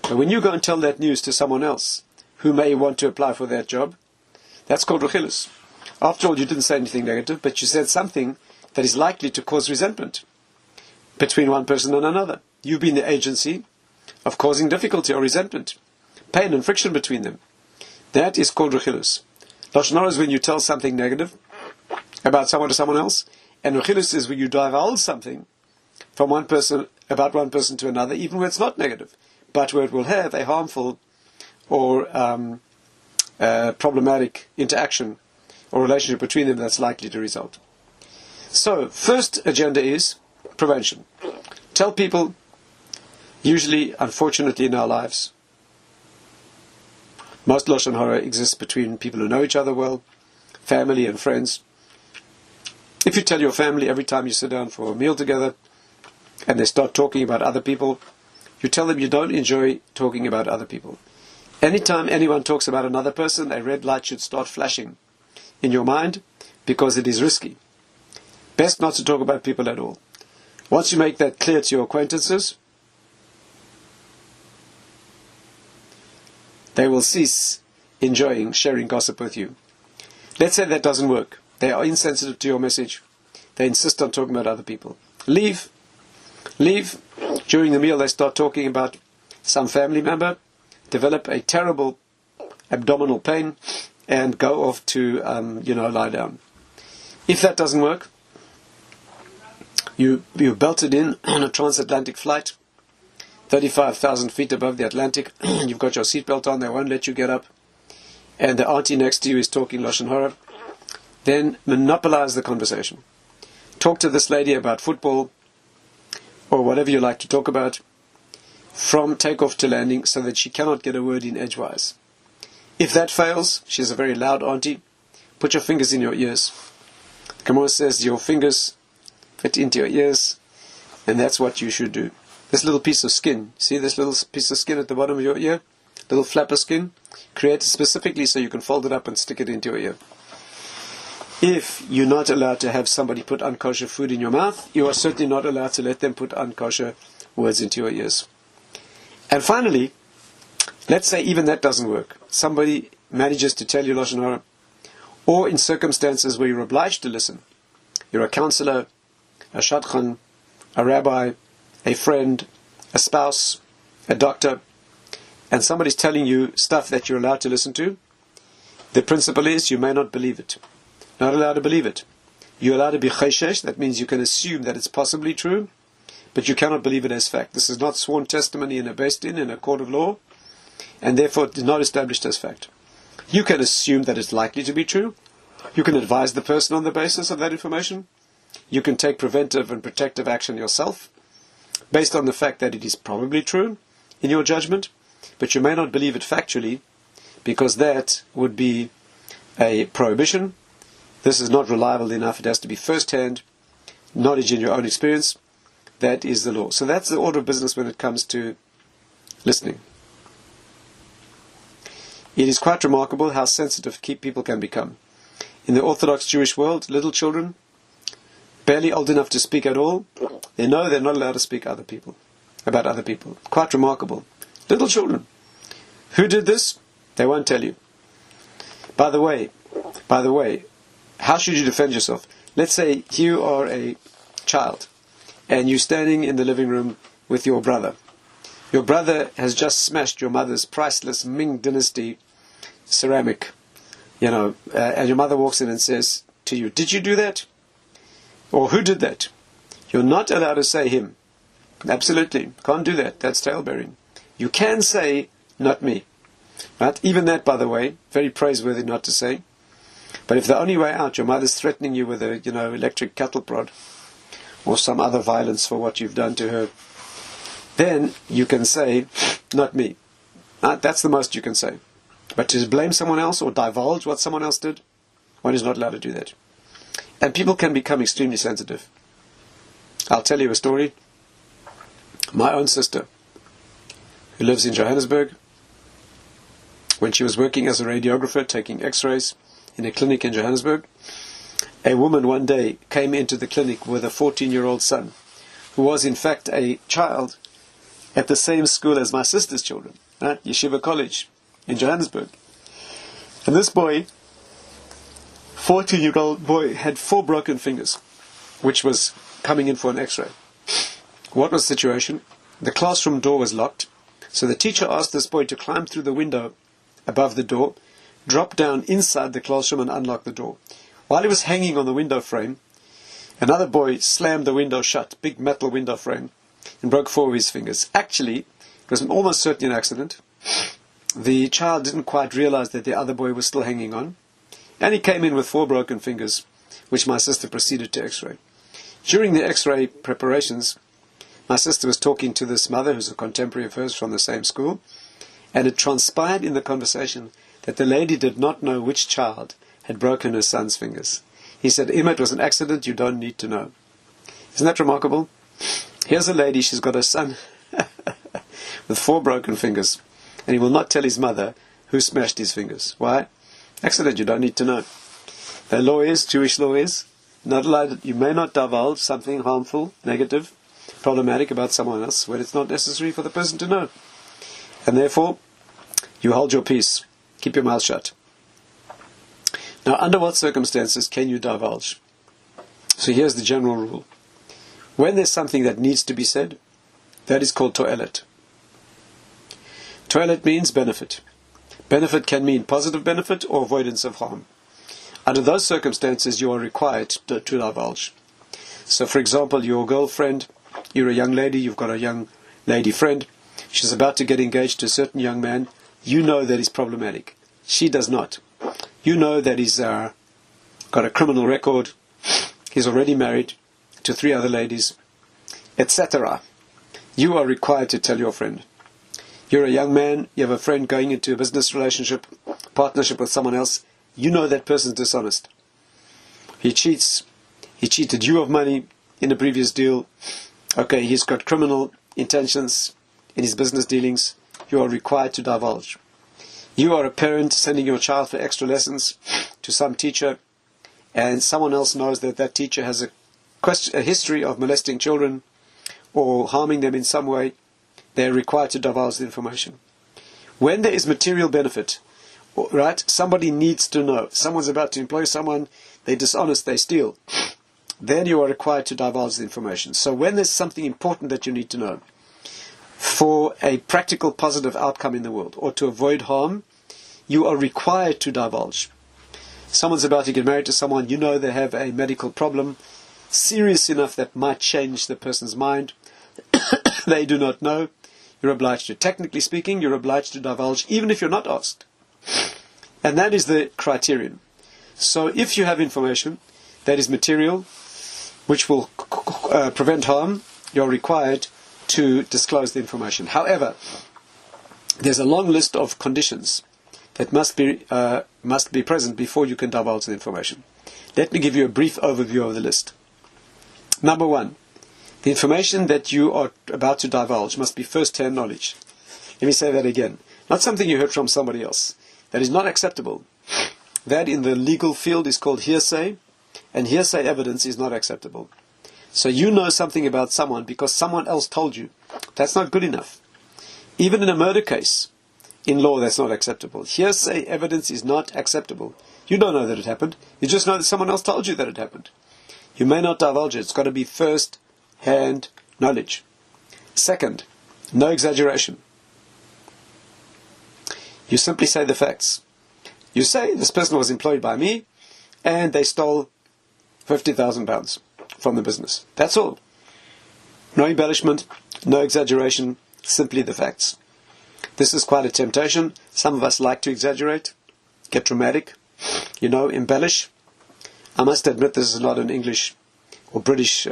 A: But when you go and tell that news to someone else who may want to apply for that job, that's called Rechilus. After all, you didn't say anything negative, but you said something that is likely to cause resentment between one person and another. You've been the agency of causing difficulty or resentment, pain and friction between them. That is called Rechilus. Lashon Hara is when you tell something negative about someone to someone else, and Rechilus is when you divulge something from one person, about one person to another, even where it's not negative, but where it will have a harmful or problematic interaction or relationship between them that's likely to result. So, first agenda is prevention. Tell people, usually, unfortunately in our lives, most Lashon Hara exists between people who know each other well, family and friends. If you tell your family every time you sit down for a meal together and they start talking about other people, you tell them you don't enjoy talking about other people. Anytime anyone talks about another person, a red light should start flashing in your mind because it is risky. Best not to talk about people at all. Once you make that clear to your acquaintances, they will cease enjoying sharing gossip with you. Let's say that doesn't work. They are insensitive to your message. They insist on talking about other people. Leave. During the meal they start talking about some family member, develop a terrible abdominal pain, and go off to, lie down. If that doesn't work, you're belted in on a transatlantic flight, 35,000 feet above the Atlantic, you've got your seatbelt on, they won't let you get up, and the auntie next to you is talking Lashon Hara, then monopolize the conversation. Talk to this lady about football, or whatever you like to talk about, from takeoff to landing, so that she cannot get a word in edgewise. If that fails, she's a very loud auntie, put your fingers in your ears. The Gemara says your fingers fit into your ears, and that's what you should do. This little piece of skin, see this little piece of skin at the bottom of your ear? Little flap of skin, created specifically so you can fold it up and stick it into your ear. If you're not allowed to have somebody put unkosher food in your mouth, you are certainly not allowed to let them put unkosher words into your ears. And finally, let's say even that doesn't work. Somebody manages to tell you Lashon Hara, or in circumstances where you're obliged to listen. You're a counselor, a shadchan, a rabbi, a friend, a spouse, a doctor, and somebody's telling you stuff that you're allowed to listen to. The principle is you may not believe it. Not allowed to believe it. You're allowed to be chayshesh, that means you can assume that it's possibly true, but you cannot believe it as fact. This is not sworn testimony in a beis din, in a court of law, and therefore it is not established as fact. You can assume that it's likely to be true. You can advise the person on the basis of that information. You can take preventive and protective action yourself, based on the fact that it is probably true in your judgment, but you may not believe it factually, because that would be a prohibition. This is not reliable enough. It has to be first-hand knowledge in your own experience. That is the law. So that's the order of business when it comes to listening. It is quite remarkable how sensitive people can become. In the Orthodox Jewish world, little children, barely old enough to speak at all, they know they're not allowed to speak about other people. Quite remarkable. Little children. Who did this? They won't tell you. By the way, how should you defend yourself? Let's say you are a child and you're standing in the living room with your brother Your brother has just smashed your mother's priceless Ming Dynasty ceramic, and your mother walks in and says to you, "Did you do that?" Or "Who did that?" You're not allowed to say him. Absolutely. Can't do that. That's talebearing. You can say, "Not me." Right? Even that, by the way, very praiseworthy not to say. But if the only way out, your mother's threatening you with a, electric cattle prod or some other violence for what you've done to her, then you can say, "Not me." Right? That's the most you can say. But to blame someone else or divulge what someone else did, one is not allowed to do that. And people can become extremely sensitive. I'll tell you a story. My own sister, who lives in Johannesburg, when she was working as a radiographer taking x-rays in a clinic in Johannesburg, a woman one day came into the clinic with a 14-year-old son, who was in fact a child at the same school as my sister's children, at Yeshiva College in Johannesburg. And this boy, 14-year-old boy, had 4 broken fingers, which was coming in for an x-ray. What was the situation? The classroom door was locked, so the teacher asked this boy to climb through the window above the door, drop down inside the classroom and unlock the door. While he was hanging on the window frame, another boy slammed the window shut, big metal window frame, and broke 4 of his fingers. Actually, it was almost certainly an accident. The child didn't quite realize that the other boy was still hanging on, and he came in with 4 broken fingers, which my sister proceeded to x-ray. During the x-ray preparations, my sister was talking to this mother, who's a contemporary of hers from the same school, and it transpired in the conversation that the lady did not know which child had broken her son's fingers. He said, "Emma, it was an accident, you don't need to know." Isn't that remarkable? Here's a lady, she's got a son with 4 broken fingers, and he will not tell his mother who smashed his fingers. Why? Accident, you don't need to know. The law is, Jewish law is, not allowed, you may not divulge something harmful, negative, problematic about someone else when it's not necessary for the person to know. And therefore, you hold your peace. Keep your mouth shut. Now, under what circumstances can you divulge? So here's the general rule. When there's something that needs to be said, that is called to'elet. To'elet means benefit. Benefit can mean positive benefit or avoidance of harm. Under those circumstances, you are required to divulge. So, for example, your girlfriend, you're a young lady, you've got a young lady friend, she's about to get engaged to a certain young man, you know that he's problematic. She does not. You know that he's got a criminal record, he's already married to 3 other ladies, etc. You are required to tell your friend. You're a young man, you have a friend going into a business relationship, partnership with someone else, you know that person's dishonest. He cheats, he cheated you of money in a previous deal. Okay, he's got criminal intentions in his business dealings. You are required to divulge. You are a parent sending your child for extra lessons to some teacher, and someone else knows that that teacher has a history of molesting children or harming them in some way. They are required to divulge the information. When there is material benefit, right, somebody needs to know. Someone's about to employ someone, they're dishonest, they steal. Then you are required to divulge the information. So when there's something important that you need to know for a practical positive outcome in the world or to avoid harm, you are required to divulge. Someone's about to get married to someone, you know they have a medical problem, serious enough that might change the person's mind. They do not know. You're obliged to. Technically speaking, you're obliged to divulge even if you're not asked. And that is the criterion. So if you have information that is material, which will prevent harm, you're required to disclose the information. However, there's a long list of conditions that must be present before you can divulge the information. Let me give you a brief overview of the list. Number 1, the information that you are about to divulge must be first-hand knowledge. Let me say that again. Not something you heard from somebody else. That is not acceptable. That in the legal field is called hearsay, and hearsay evidence is not acceptable. So you know something about someone because someone else told you. That's not good enough. Even in a murder case, in law, that's not acceptable. Hearsay evidence is not acceptable. You don't know that it happened. You just know that someone else told you that it happened. You may not divulge it. It's got to be first-hand knowledge. Second, No exaggeration. You simply say the facts. You say, this person was employed by me, and they stole £50,000 from the business. That's all. No embellishment, no exaggeration, simply the facts. This is quite a temptation. Some of us like to exaggerate, get dramatic, embellish. I must admit this is not an English or British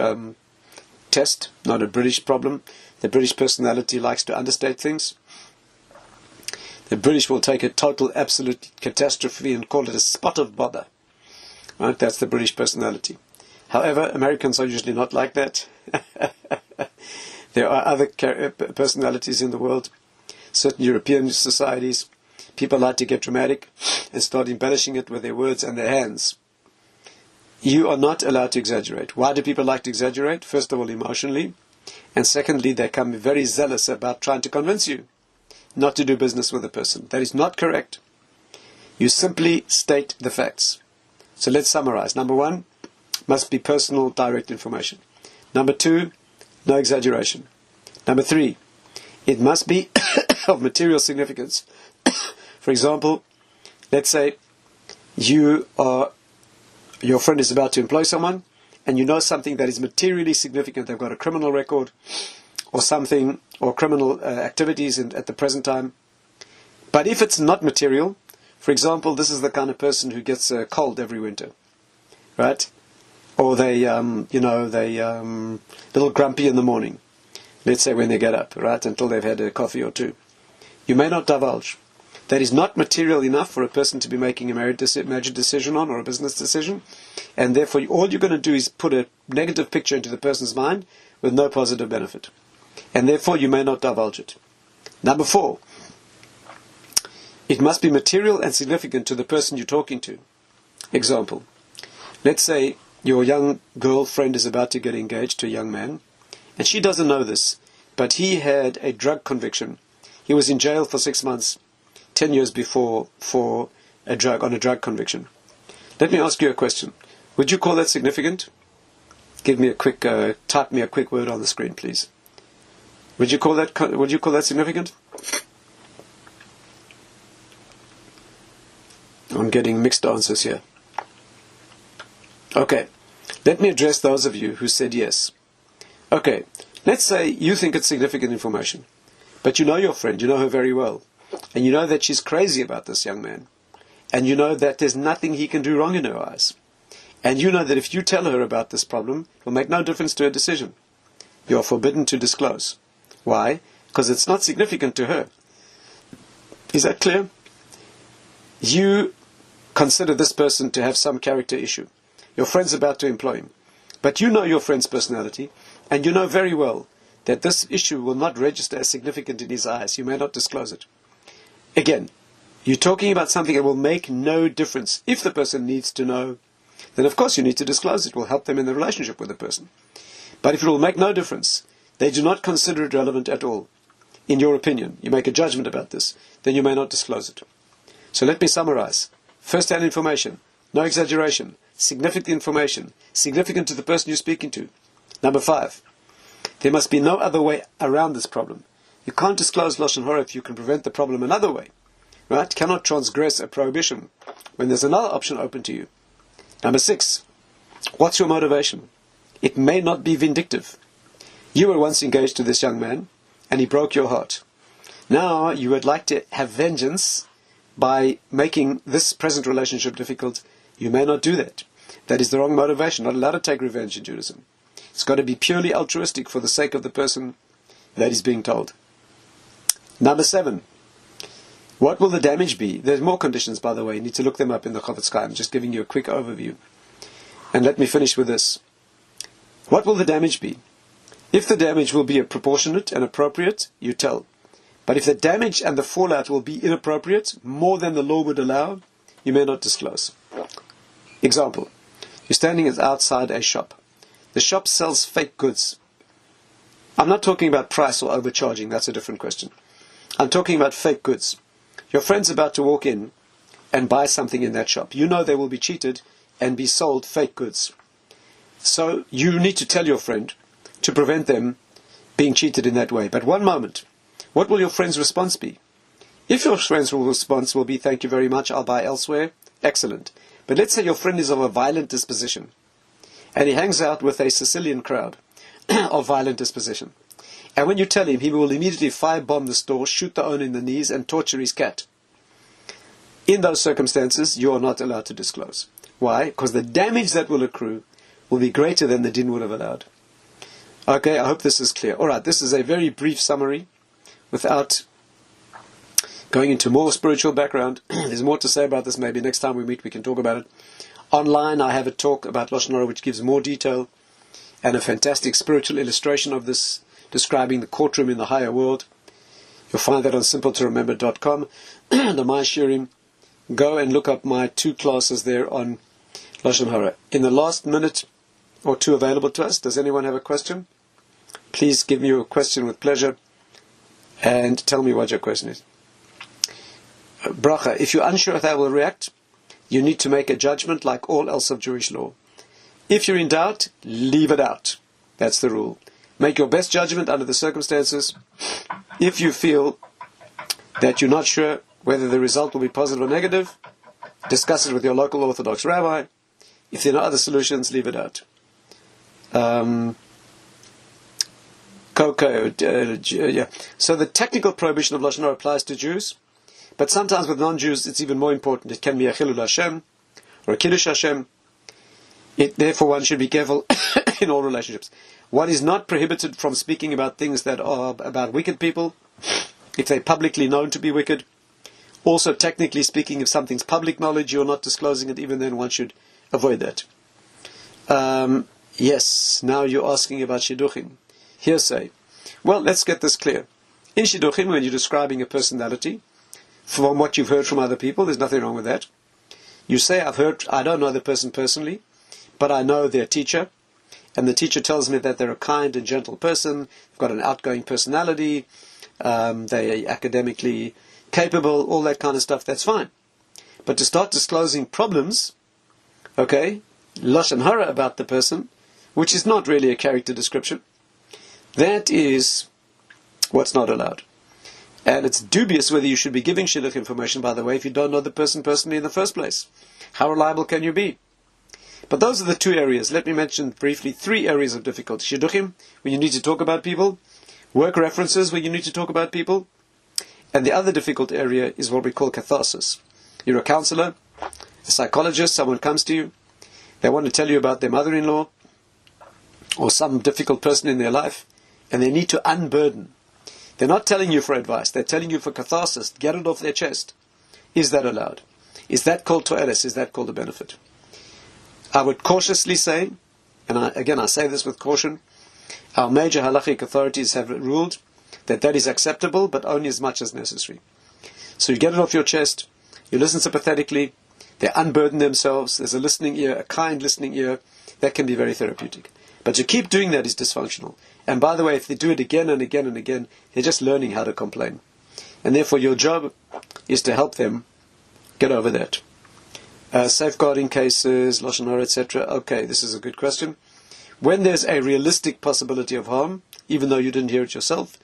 A: test, not a British problem. The British personality likes to understate things. The British will take a total, absolute catastrophe and call it a spot of bother. Right? That's the British personality. However, Americans are usually not like that. There are other personalities in the world, certain European societies. People like to get dramatic and start embellishing it with their words and their hands. You are not allowed to exaggerate. Why do people like to exaggerate? First of all, emotionally. And secondly, they become very zealous about trying to convince you not to do business with a person. That is not correct. You simply state the facts. So let's summarize. Number one, must be personal, direct information. Number two, no exaggeration. Number three, it must be of material significance. For example, let's say your friend is about to employ someone, and you know something that is materially significant. They've got a criminal record, or something, or criminal activities at the present time. But if it's not material, for example, this is the kind of person who gets a cold every winter, right? Or they little grumpy in the morning, let's say when they get up, right, until they've had a coffee or two. You may not divulge. That is not material enough for a person to be making a major decision on, or a business decision, and therefore all you're going to do is put a negative picture into the person's mind with no positive benefit. And therefore you may not divulge it. Number four, it must be material and significant to the person you're talking to. Example, let's say your young girlfriend is about to get engaged to a young man, and she doesn't know this, but he had a drug conviction. He was in jail for 6 months, 10 years before, on a drug conviction. Let me ask you a question. Would you call that significant? Give me a quick, type me a quick word on the screen, please. Would you call that significant? I'm getting mixed answers here. Okay, let me address those of you who said yes. Okay, let's say you think it's significant information, but you know your friend, you know her very well, and you know that she's crazy about this young man, and you know that there's nothing he can do wrong in her eyes, and you know that if you tell her about this problem, it will make no difference to her decision. You are forbidden to disclose. Why? Because it's not significant to her. Is that clear? You consider this person to have some character issue. Your friend's about to employ him. But you know your friend's personality, and you know very well that this issue will not register as significant in his eyes. You may not disclose it. Again, you're talking about something that will make no difference. If the person needs to know, then of course you need to disclose it. It will help them in the relationship with the person. But if it will make no difference, they do not consider it relevant at all. In your opinion, you make a judgment about this, then you may not disclose it. So let me summarize. First-hand information, no exaggeration, significant information, significant to the person you're speaking to. Number 5, there must be no other way around this problem. You can't disclose Lashon Hara if you can prevent the problem another way. Right? Cannot transgress a prohibition when there's another option open to you. Number 6, what's your motivation? It may not be vindictive. You were once engaged to this young man, and he broke your heart. Now you would like to have vengeance by making this present relationship difficult. You may not do that. That is the wrong motivation. Not allowed to take revenge in Judaism. It's got to be purely altruistic for the sake of the person that is being told. Number 7. What will the damage be? There's more conditions, by the way. You need to look them up in the Chofetz Chaim. I'm just giving you a quick overview. And let me finish with this. What will the damage be? If the damage will be proportionate and appropriate, you tell. But if the damage and the fallout will be inappropriate, more than the law would allow, you may not disclose. Example. You're standing outside a shop. The shop sells fake goods. I'm not talking about price or overcharging. That's a different question. I'm talking about fake goods. Your friend's about to walk in and buy something in that shop. You know they will be cheated and be sold fake goods. So you need to tell your friend to prevent them being cheated in that way. But one moment, what will your friend's response be? If your friend's response will be, thank you very much, I'll buy elsewhere, excellent. But let's say your friend is of a violent disposition, and he hangs out with a Sicilian crowd of violent disposition. And when you tell him, he will immediately firebomb the store, shoot the owner in the knees, and torture his cat. In those circumstances, you are not allowed to disclose. Why? Because the damage that will accrue will be greater than the din would have allowed. Okay, I hope this is clear. All right, this is a very brief summary without going into more spiritual background. There's more to say about this. Maybe next time we meet we can talk about it. Online I have a talk about Lashon Hara which gives more detail and a fantastic spiritual illustration of this, describing the courtroom in the higher world. You'll find that on simpletoremember.com. The My Shiurim. Go and look up my 2 classes there on Lashon Hara. In the last minute or 2 available to us, does anyone have a question? Please give me your question with pleasure and tell me what your question is. Bracha, if you're unsure how I will react, you need to make a judgment like all else of Jewish law. If you're in doubt, leave it out. That's the rule. Make your best judgment under the circumstances. If you feel that you're not sure whether the result will be positive or negative, discuss it with your local Orthodox rabbi. If there are no other solutions, leave it out. Yeah. So the technical prohibition of Lashon Hara applies to Jews, but sometimes with non-Jews it's even more important. It can be a Chilul Hashem or a Kiddush Hashem. Therefore one should be careful in all relationships. One is not prohibited from speaking about things that are about wicked people, if they're publicly known to be wicked. Also, technically speaking, if something's public knowledge, you're not disclosing it, even then one should avoid that. Yes, now you're asking about Shidduchim. Hearsay. Well, let's get this clear. In Shidduchim, when you're describing a personality, from what you've heard from other people, there's nothing wrong with that. You say, I don't know the person personally, but I know their teacher, and the teacher tells me that they're a kind and gentle person, they've got an outgoing personality, they're academically capable, all that kind of stuff, that's fine. But to start disclosing problems, okay, Lashon Hara about the person, which is not really a character description, that is what's not allowed. And it's dubious whether you should be giving shidduch information, by the way, if you don't know the person personally in the first place. How reliable can you be? But those are the 2 areas. Let me mention briefly 3 areas of difficulty. Shidduchim, when you need to talk about people. Work references, when you need to talk about people. And the other difficult area is what we call catharsis. You're a counselor, a psychologist, someone comes to you, they want to tell you about their mother-in-law or some difficult person in their life, and they need to unburden. They're not telling you for advice, they're telling you for catharsis, get it off their chest. Is that allowed? Is that called to'eles? Is that called a benefit? I would cautiously say, and I say this with caution, our major halachic authorities have ruled that is acceptable, but only as much as necessary. So you get it off your chest, you listen sympathetically, they unburden themselves, there's a listening ear, a kind listening ear, that can be very therapeutic. But to keep doing that is dysfunctional. And by the way, if they do it again and again and again, they're just learning how to complain. And therefore your job is to help them get over that. Safeguarding cases, Lashon Hara, etc. Okay, this is a good question. When there's a realistic possibility of harm, even though you didn't hear it yourself,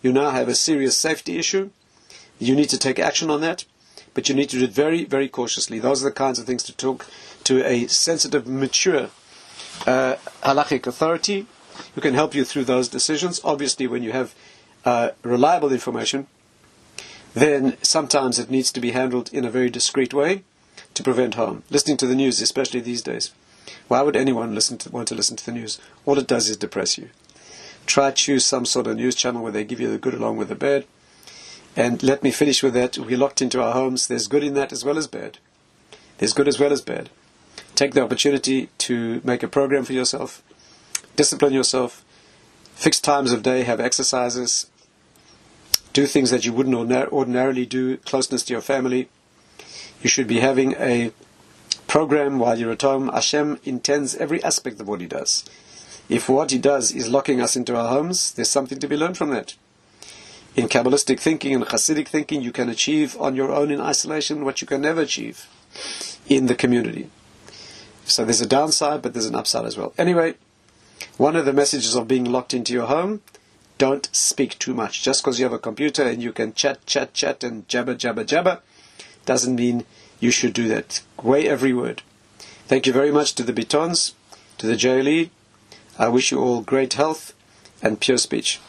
A: you now have a serious safety issue. You need to take action on that, but you need to do it very, very cautiously. Those are the kinds of things to talk to a sensitive, mature halachic authority who can help you through those decisions. Obviously, when you have reliable information, then sometimes it needs to be handled in a very discreet way to prevent harm. Listening to the news, especially these days. Why would anyone want to listen to the news? All it does is depress you. Try to choose some sort of news channel where they give you the good along with the bad. And let me finish with that. We're locked into our homes. There's good in that as well as bad. There's good as well as bad. Take the opportunity to make a program for yourself. Discipline yourself. Fix times of day. Have exercises. Do things that you wouldn't ordinarily do. Closeness to your family. You should be having a program while you're at home. Hashem intends every aspect of what He does. If what He does is locking us into our homes, there's something to be learned from that. In Kabbalistic thinking and Hasidic thinking, you can achieve on your own in isolation what you can never achieve in the community. So there's a downside, but there's an upside as well. Anyway, one of the messages of being locked into your home don't speak too much. Just because you have a computer and you can chat and jabber, doesn't mean you should do that. Weigh every word. Thank you very much to the Bitons, to the JLE. I wish you all great health and pure speech.